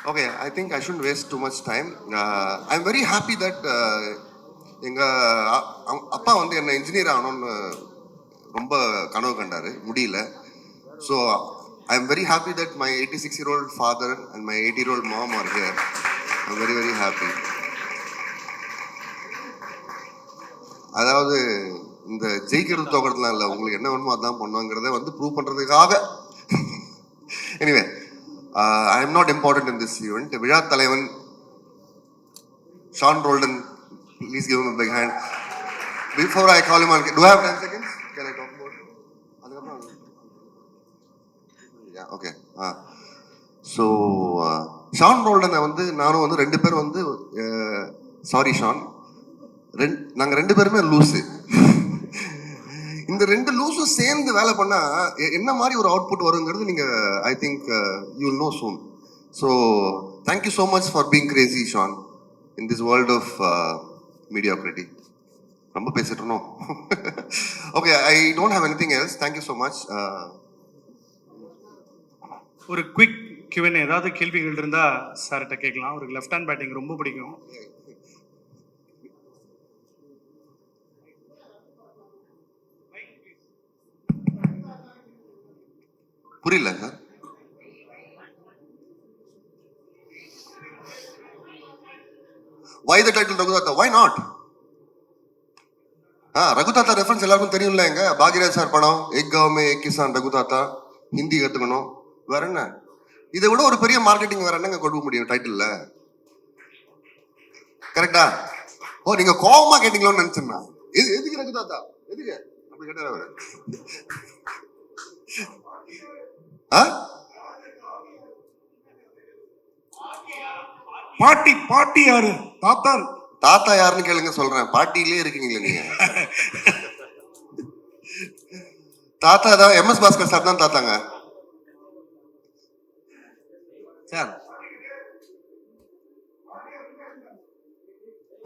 Okay, I think I shouldn't waste too much time. I'm very happy that எங்க அப்பா வந்து என்ன engineer ஆகணும்னு ரொம்ப கனவு கண்டாரு, முடியல. So I am very happy that my 86-year-old father and my 80-year-old mom are here. I very very happy. அதாவது இந்த ஜெயிக்கிறது தோக்கிறதுலாம் இல்லை, உங்களுக்கு என்ன வேணுமோ அதான் பண்ணுவாங்கிறத வந்து ப்ரூவ் பண்ணுறதுக்காக. Anyway, I am not important in this event. விழா தலைவன் Sean Roldan, please give him a big hand. Before I call him on, do I have 10 seconds? Can I talk about it? Yeah, okay. So, Sean ரோல்டனை வந்து நானும் வந்து ரெண்டு பேரும் வந்து, sorry Shawn, நாங்கள் ரெண்டு பேருமே லூஸு. இந்த ரெண்டு லூஸும் சேர்ந்து வேலை பண்ணா என்ன மாதிரி ஒரு அவுட்புட் வருங்கிறது நீங்க I think you will know soon. So thank you so much for being crazy Sean in this world of mediocrity. ரொம்ப பேசிட்டோம். Okay, I don't have anything else. Thank you so much. ஒரு குவிக் Q&A, ஏதாவது கேள்விகள் இருந்தா சார்கிட்ட கேட்கலாம். அவருக்கு லெஃப்ட் ஹேண்ட் பேட்டிங் ரொம்ப பிடிக்கும். புரியல sir. Why the title Raghuthatha? Why not? Raghuthatha reference எல்லாருக்கும் தெரியும்ல. எங்க பாக்யராஜ் சார் படம் எக் காவ் மே எக் கிசான் ரகுதாத்தா. ஹிந்தி கத்துக்கணும், வேற என்ன? இதை விட ஒரு பெரிய மார்க்கெட்டிங் வேற என்னங்க கொடுக்க முடியும் டைட்டில்ல? கரெக்டா? ஓ, நீங்க கோபமா கேட்டீங்களோன்னு நினைச்சேன்னா. எதுக்கு ரகுதாத்தா, எதுக்கு அப்படி கேட்டாரு அவரு. பாட்டி பாட்டி யாரு? தாத்தா தாத்தா யாருன்னு கேளுங்க, சொல்றேன். பாட்டிலே இருக்கீங்களே நீங்க. தாத்தா தான் MS பாஸ்கர் சார் தான் தாத்தாங்க சார்.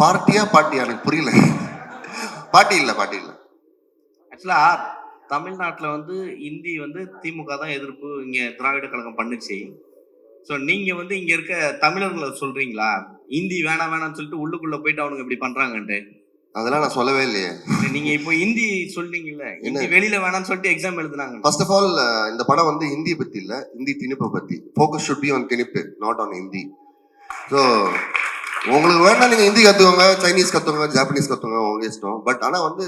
பார்ட்டியா பாட்டியா எனக்கு புரியல. பாட்டி இல்ல, பாட்டி இல்ல. ஆக்சுவலா தமிழ்நாட்டில் வந்து இந்தி வந்து திமுக தான் எதிர்ப்பு இங்க திராவிட கழகம் பண்ணுச்சு. ஸோ நீங்க வந்து இங்க இருக்க தமிழர்களை சொல்றீங்களா இந்தி வேணாம் வேணாம்னு சொல்லிட்டு உள்ளுக்குள்ள போயிட்டு அவனுங்க இப்படி பண்றாங்கன்ட்டு? அதெல்லாம் நான் சொல்லவே இல்லையே. நீங்க இப்போ ஹிந்தி சொல்றீங்கல்ல, ஹிந்தி வெளியில வேணாம்னு சொல்லிட்டு எக்ஸாம் எழுதுனாங்க. ஃபர்ஸ்ட் ஆஃப் ஆல், இந்த படம் வந்து ஹிந்தி பத்தி இல்ல, ஹிந்தி திணிப்பை பத்தி. ஃபோக்கஸ் ஷுட் பி ஆன் திணிப்பு, நாட் ஆன் ஹிந்தி. ஸோ உங்களுக்கு வேணா நீங்க ஹிந்தி கத்துக்கோங்க, சைனீஸ் கத்துக்கோங்க, ஜாப்பனீஸ் கத்துக்கோங்க, உங்க இஷ்டம். பட் ஆனா வந்து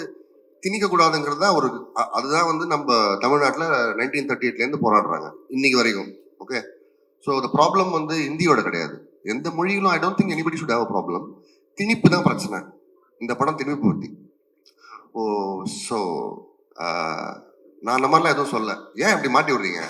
திணிக்க கூடாதுங்கிறது தான் ஒரு, அதுதான் வந்து நம்ம தமிழ்நாட்டில் 1938 போராடுறாங்க இன்னைக்கு வரைக்கும். ஓகே, ஸோ த ப்ராப்ளம் வந்து ஹிந்தியோட கிடையாது, எந்த மொழியிலும். I don't think anybody should have a problem. திணிப்பு தான் பிரச்சனை. இந்த படம் திணிப்பு பத்தி. ஓ, ஸோ நான் அந்த மாதிரிலாம் எதுவும் சொல்ல. ஏன் இப்படி மாட்டி விடுறீங்க?